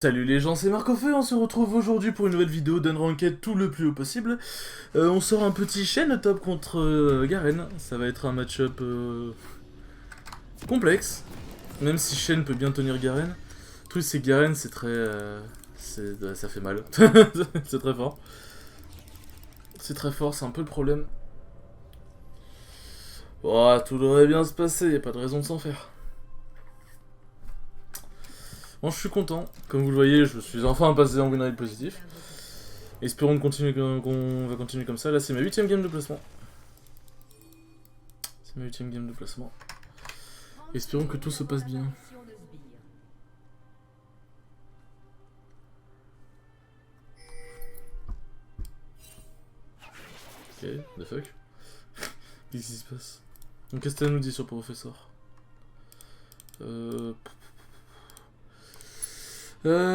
Salut les gens, c'est Marcofeu, on se retrouve aujourd'hui pour une nouvelle vidéo d'Unranked tout le plus haut possible. On sort un petit Shen top contre Garen, ça va être un match-up complexe, même si Shen peut bien tenir Garen. Le truc c'est que Garen c'est très... ça fait mal, c'est très fort. C'est très fort, c'est un peu le problème. Oh, tout devrait bien se passer, y a pas de raison de s'en faire. Bon, je suis content, comme vous le voyez, je suis enfin passé en win rate positif. Espérons qu'on va continuer comme ça. Là, c'est ma 8ème game de placement. C'est ma 8ème game de placement. Espérons que tout se passe bien. Ok, the fuck. Qu'est-ce qui se passe? Donc, qu'est-ce que ça nous dit sur le professeur? Ouais.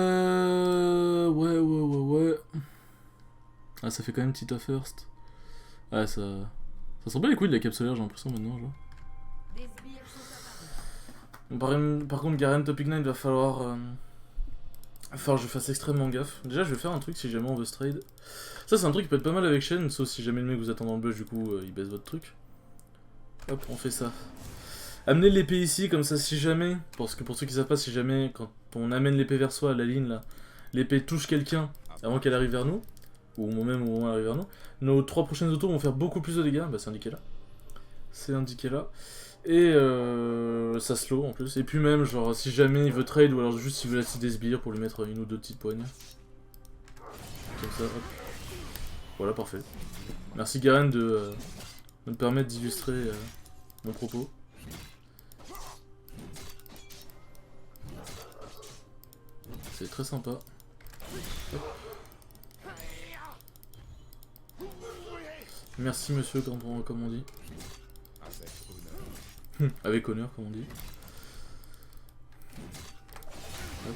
Ah, ça fait quand même Tita First. Ah, ça sent pas les couilles de la capsulaire, j'ai l'impression maintenant, genre. Par contre, Garen Top Ignite va falloir que je fasse extrêmement gaffe. Déjà, je vais faire un truc si jamais on veut se trade. Ça, c'est un truc qui peut être pas mal avec Shen, sauf si jamais le mec vous attend dans le bush, du coup, il baisse votre truc. Hop, on fait ça. Amenez l'épée ici, comme ça, si jamais, parce que pour ceux qui savent pas, si jamais, quand on amène l'épée vers soi, la ligne là, l'épée touche quelqu'un avant qu'elle arrive vers nous, ou même au moment où elle arrive vers nous, nos 3 prochaines autos vont faire beaucoup plus de dégâts, bah c'est indiqué là. C'est indiqué là. Et ça slow en plus. Et puis même, genre, si jamais il veut trade, ou alors juste il veut la des sbires pour lui mettre une ou deux petites poignées. Comme ça, hop. Voilà, parfait. Merci Garen de me permettre d'illustrer mon propos. C'est très sympa. Hop. Merci monsieur, comme on dit. Avec honneur, comme on dit. Hop.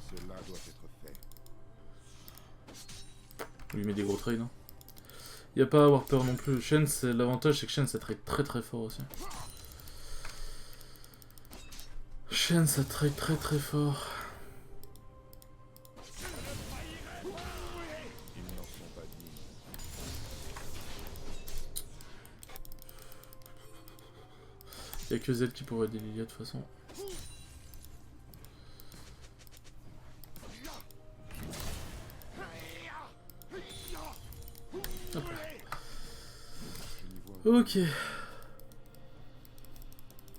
Cela doit être fait. On lui met des gros trades. Hein. Y a pas Warper non plus. Shen, l'avantage c'est que Shen ça trade très fort aussi. Shen ça trade très fort. Ils n'en sont pas dignes. Y'a que Z qui pourrait aider Lilia de toute façon. Hop là. Ok.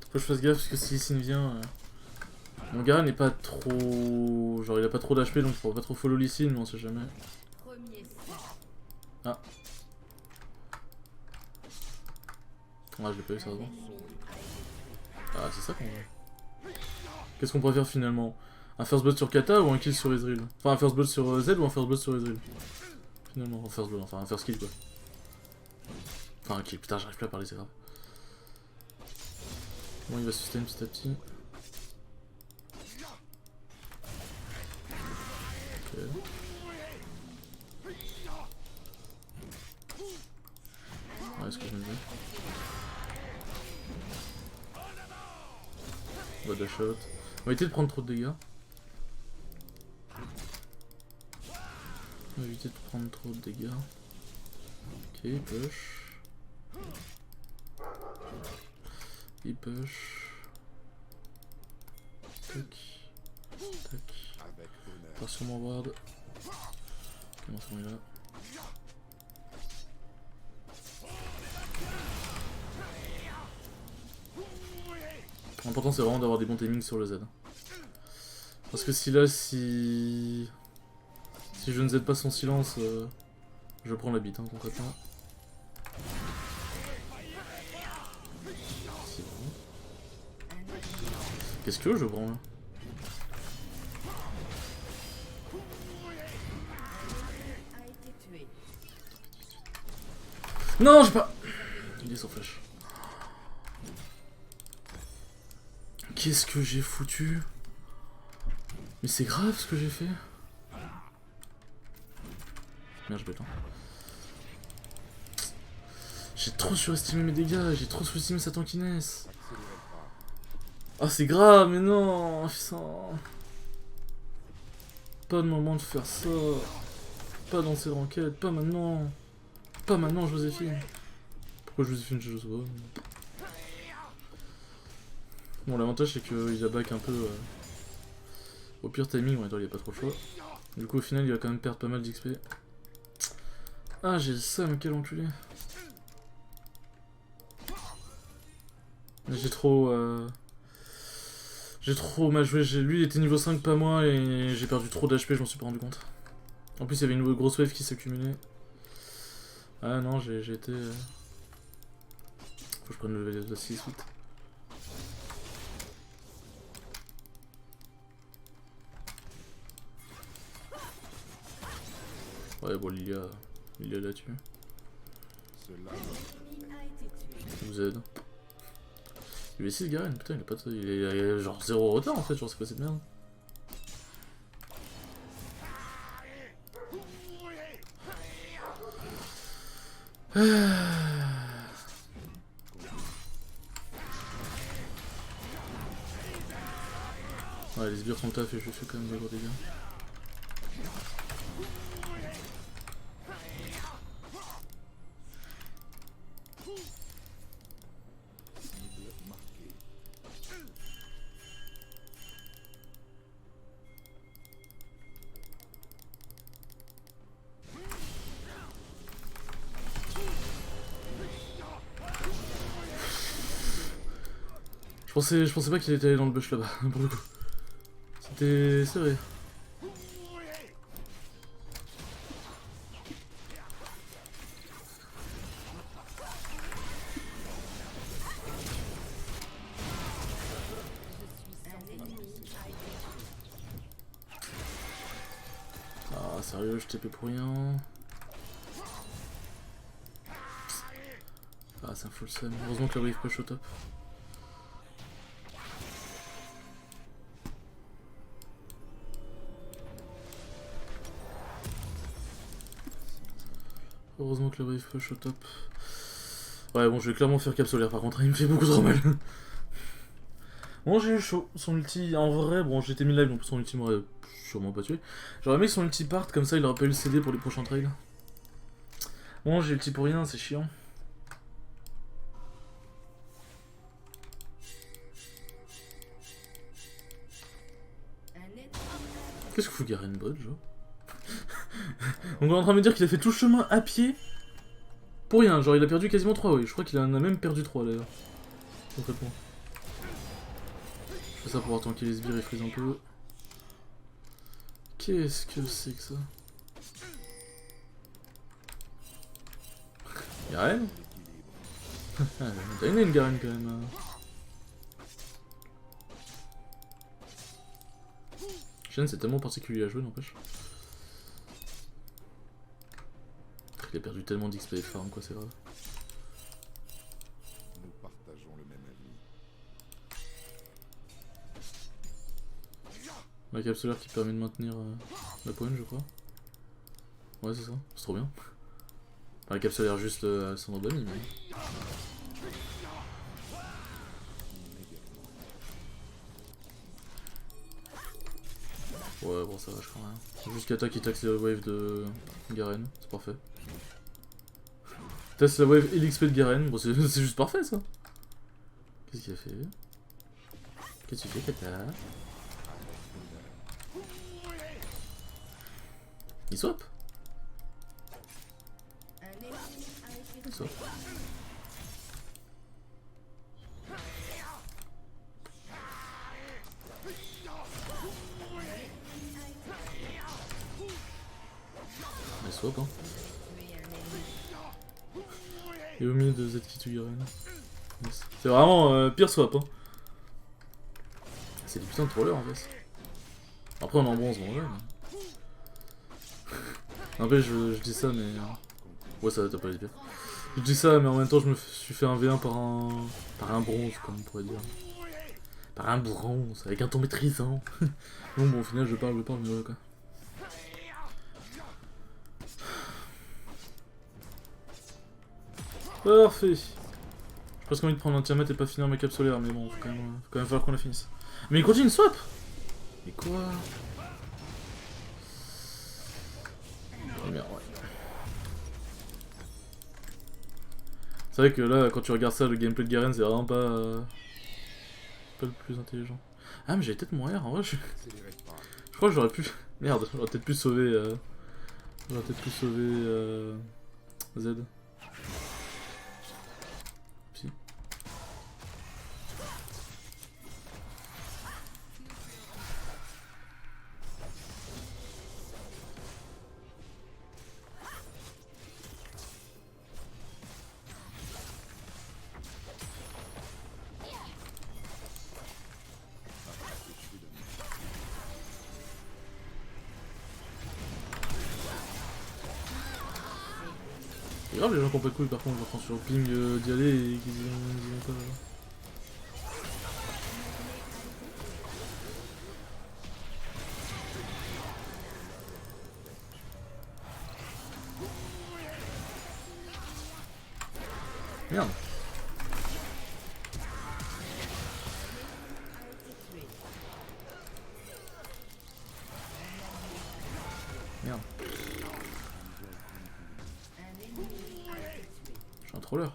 Faut que je fasse gaffe parce que si Sin vient... Mon gars n'est pas trop... Genre il a pas trop d'HP donc je pourrais pas trop follow Lee Sin mais on sait jamais. Ah. Ah je l'ai pas eu ça avant. Ah c'est ça qu'on veut. Qu'est-ce qu'on préfère finalement? Un first blood sur Kata ou un kill sur Ezreal? Enfin un first blood sur Z ou un first blood sur Ezreal? Finalement, un first blood, enfin un first kill quoi. Enfin un kill, putain j'arrive plus à parler c'est grave. Bon il va sustain petit à petit. Ok. Ouais, ce que je me dis. On va dash out. On va éviter de prendre trop de dégâts. On va éviter de prendre trop de dégâts. Ok, il push. Il push. Tac. Tac. Pas sur mon ward. Comment ça va là? L'important c'est vraiment d'avoir des bons timings sur le Z. Parce que si là, si je ne Z pas son silence, je prends la bite hein, concrètement. Qu'est-ce que je prends là? Non, j'ai pas... Il est sans flash. Qu'est-ce que j'ai foutu? Mais c'est grave ce que j'ai fait. Merde, je bête hein. J'ai trop surestimé mes dégâts, j'ai trop sous-estimé sa tankiness. Ah c'est grave, mais non, putain. Pas de moment de faire ça. Pas dans ces enquêtes, pas maintenant. Pas maintenant, Joséphine. Pourquoi Joséphine, je sais pas. Bon, l'avantage c'est qu'il a back un peu au pire timing, ouais, il y a pas trop le choix. Du coup, au final, il va quand même perdre pas mal d'XP. Ah, j'ai le seum, quel enculé. J'ai trop mal joué. Lui, il était niveau 5, pas moi, et j'ai perdu trop d'HP, je m'en suis pas rendu compte. En plus, il y avait une grosse wave qui s'accumulait. Ah non, j'ai été... Faut que je prenne le level de 6 vite. Ouais, bon, Lilia l'a tué. Vous aide. Il est 6 Garen, putain, il a pas de... il a genre 0 retard en fait, genre c'est quoi cette merde. Ouais, les sbires sont taf et je fais quand même des gros dégâts. Je pensais pas qu'il était allé dans le bush là-bas, pour le coup. C'était serré. Ah sérieux, je TP pour rien. Ah c'est un full sum. Heureusement que la wave push au top. Heureusement que la wave push au top. Ouais bon, je vais clairement faire cap solaire par contre, il me fait beaucoup trop mal. Bon, j'ai eu chaud. Son ulti, en vrai, bon, j'étais mis live, donc son ulti m'aurait sûrement pas tué. J'aurais aimé que son ulti parte, comme ça il aurait pas eu le CD pour les prochains trails. Bon, j'ai ulti pour rien, c'est chiant. Qu'est-ce que fout Garen bot, genre? Donc on est en train de me dire qu'il a fait tout le chemin à pied pour rien, genre il a perdu quasiment 3, oui. Je crois qu'il en a même perdu 3 d'ailleurs. Concrètement. Je fais ça pour avoir tanké les sbires et freeze un peu. Qu'est-ce que c'est que ça? Garen? T'as une Garen quand même. Shen c'est tellement particulier à jouer, n'empêche. Il a perdu tellement d'XP et farm, quoi, c'est grave. Nous partageons le même avis. La cape solaire qui permet de maintenir la point, je crois. Ouais, c'est ça, c'est trop bien. Enfin, la cape solaire juste sans bunny, mais... Ouais, bon, ça va, je crois rien. Juste Kata qui taxe la wave de Garen, c'est parfait. Teste la wave et l'XP de Garen, bon, c'est juste parfait ça. Qu'est-ce qu'il a fait? Qu'est-ce que tu fais, Kata? Il swap? Il swap. Il swap, hein. Et au milieu de Zki Garen. Yes. C'est vraiment pire swap, hein. C'est des putains de trollers en fait. Après on est en bronze, bon ouais. En fait je dis ça mais... Ouais ça t'as pas les pires. Je dis ça mais en même temps je me suis fait un V1 par un bronze comme on pourrait dire. Par un bronze, avec un ton maîtrisant. Bon au final je parle mais ouais quoi. Parfait. J'ai presque envie de prendre un Tiamat et pas finir ma cape solaire, mais bon, faut quand même falloir qu'on la finisse. Mais il continue une swap. Mais quoi? Oh merde, ouais. C'est vrai que là, quand tu regardes ça, le gameplay de Garen, c'est vraiment pas le plus intelligent. Ah, mais j'allais peut-être mourir, en vrai, je crois que j'aurais pu... Merde, j'aurais peut-être pu sauver... J'aurais peut-être pu sauver... Z. Si. C'est grave les gens qui ont pas de couilles par contre, genre quand sur ping d'y aller et qu'ils y vont pas. Merde. Merde. Je suis un troller.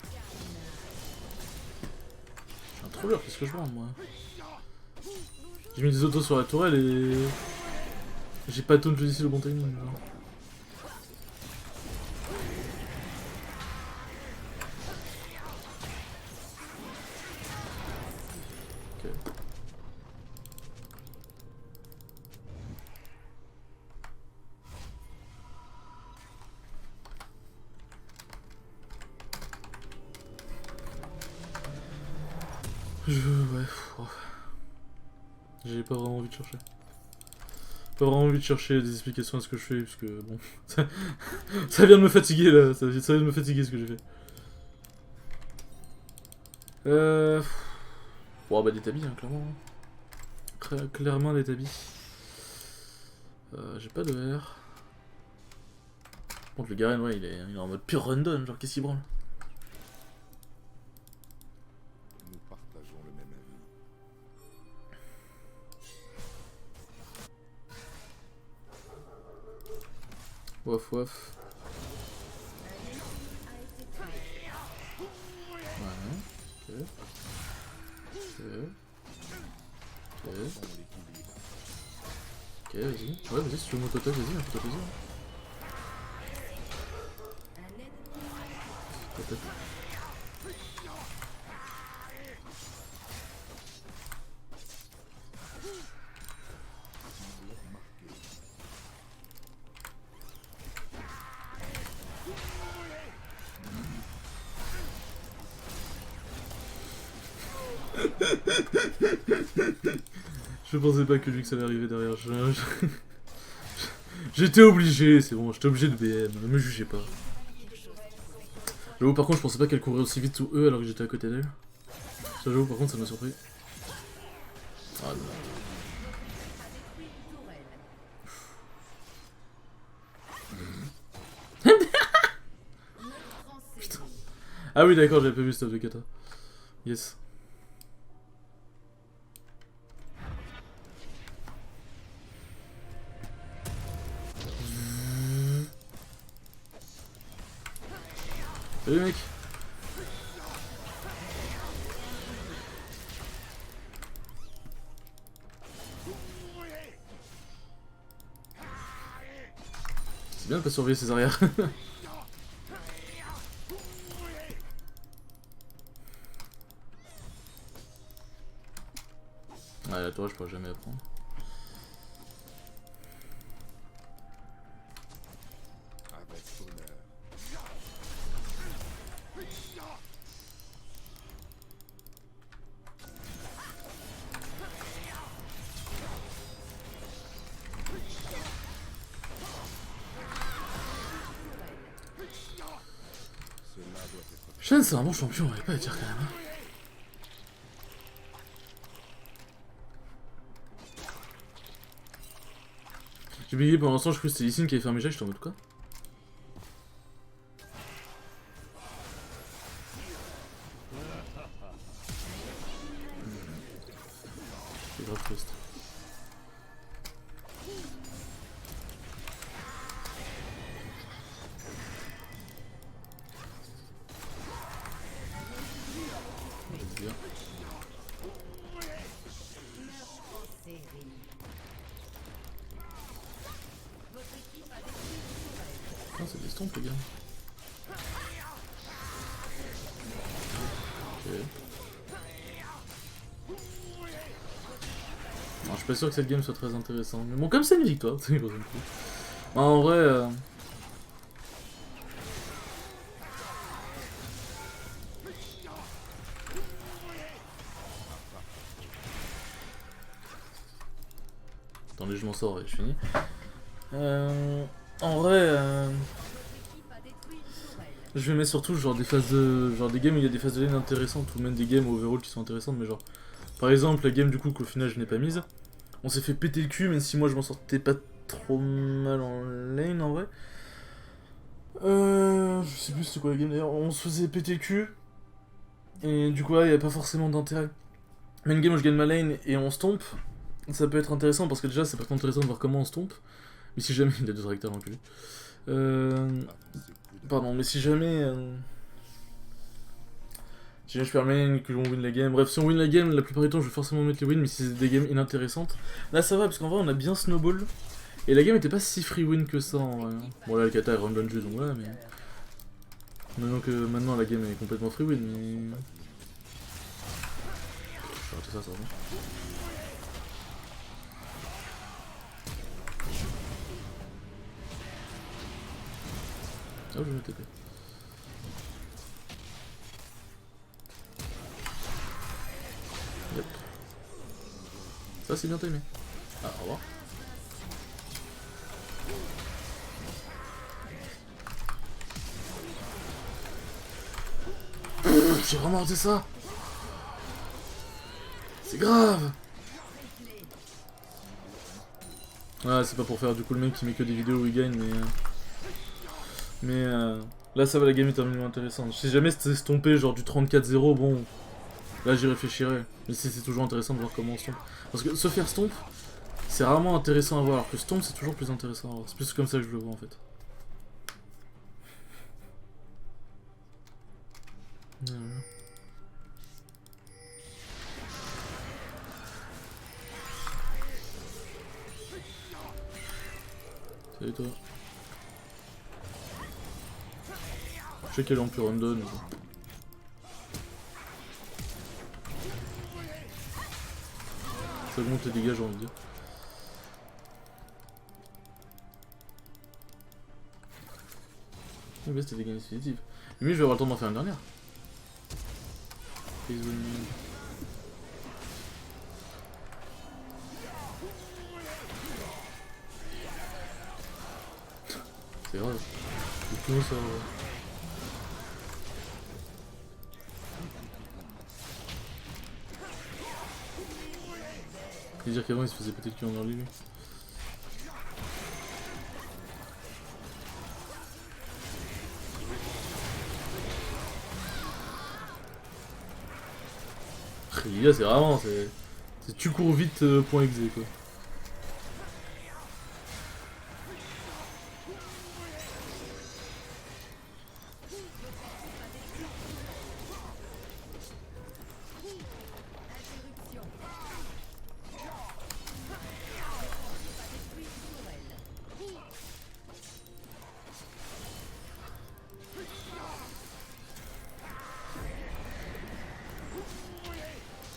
Je suis un troller, qu'est-ce que je vois moi? J'ai mis des autos sur la tourelle et... J'ai pas taunt ici le bon timing. Genre. Ok. Ouais. Oh. J'ai pas vraiment envie de chercher. Pas vraiment envie de chercher des explications à ce que je fais, parce que bon... ça vient de me fatiguer là, ça vient de me fatiguer ce que j'ai fait. Bon bah des tabis, hein, clairement. Clairement des tabis. J'ai pas de R. Par contre le Garen, ouais, il est en mode pure rundown, genre qu'est-ce qu'il branle? Nous partageons le même avis. Waf waf. Ouais, ok. Ok. Ok, vas-y. Ouais, vas-y, si tu veux mon total, vas-y, fais-toi plaisir. Total. Je pensais pas que lui que ça allait arriver derrière. J'étais obligé, c'est bon, j'étais obligé de BM, ne me jugez pas. J'avoue, par contre, je pensais pas qu'elle courait aussi vite sous eux alors que j'étais à côté d'elle. Ça, j'avoue, par contre, ça m'a surpris. Ah non. Putain. Ah oui, d'accord, j'avais pas vu ce stuff de kata. Yes. Salut mec. C'est bien de pas surveiller ses arrières. Ouais, la tour je pourrais jamais la prendre. Avec honneur. Shen c'est un bon champion, on va pas le dire quand même. Hein. J'ai bégayé pendant l'instant, je crois que c'était Lee Sin qui avait fait un méchant, j'étais en mode quoi? Putain, c'est des stompes, les gars. Ok. Alors, je suis pas sûr que cette game soit très intéressante. Mais bon, comme c'est une victoire, c'est gros. En vrai. Attendez, je m'en sors et je finis. En vrai. Je vais mettre surtout genre des phases de. Genre des games où il y a des phases de lane intéressantes ou même des games overall qui sont intéressantes, mais genre. Par exemple, la game du coup qu'au final je n'ai pas mise. On s'est fait péter le cul, même si moi je m'en sortais pas trop mal en lane en vrai. Je sais plus c'était quoi la game d'ailleurs. On se faisait péter le cul. Et du coup, il n'y a pas forcément d'intérêt. Mais une game où je gagne ma lane et on stomp, ça peut être intéressant parce que déjà c'est pas trop intéressant de voir comment on stomp. Mais si jamais. Il a deux tracteurs enculé. Pardon, mais si jamais. Si jamais je perds ma lane et que l'on win la game. Bref, si on win la game, la plupart du temps je vais forcément mettre les wins, mais si c'est des games inintéressantes. Là ça va parce qu'en vrai on a bien snowball. Et la game était pas si free win que ça en vrai. Bon là le kata est run jeu donc voilà, mais. Maintenant la game est complètement free win, mais. Je vais rater ça, ça va. Ah, je vais me TP. Yep. Ça c'est bien timé. Ah, au revoir. J'ai vraiment raté ça. C'est grave. Ah, c'est pas pour faire du coup le mec qui met que des vidéos où il gagne, mais là ça va, la game est terminée intéressante. Si jamais c'était stompé genre du 34-0, bon, là j'y réfléchirais. Mais c'est toujours intéressant de voir comment on stomp. Parce que se faire stomp, c'est rarement intéressant à voir, alors que stomp c'est toujours plus intéressant à voir. C'est plus comme ça que je le vois en fait. Salut toi. Je sais qu'elle est en plus random. Ça augmente les dégâts, j'ai envie de dire. Mais c'était des gains définitifs. Mais je vais avoir le temps d'en faire une dernière. C'est grave. C'est tout ça. C'est dire qu'avant il se faisait péter le cul en early lui. Là c'est vraiment, c'est tu cours vite point exe quoi.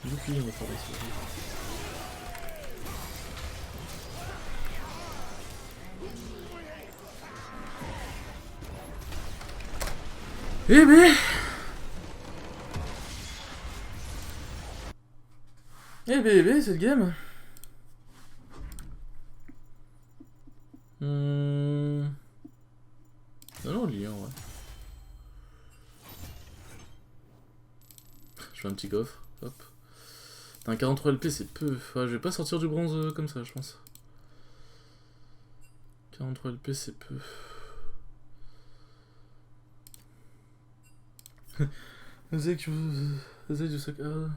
Youpi, on va faire ça. Eh ben cette game. Non, lien, ouais. Je fais un petit coffre, hop. Un 43 LP c'est peu. Enfin, je vais pas sortir du bronze comme ça, je pense. 43 LP c'est peu. Thank you, ah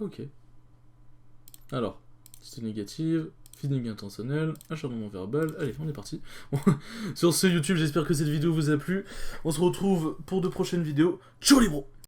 ok. Alors, c'était négative, feeding intentionnel, acharnement verbal, allez on est parti. Bon, sur ce YouTube, j'espère que cette vidéo vous a plu. On se retrouve pour de prochaines vidéos. Ciao les bros.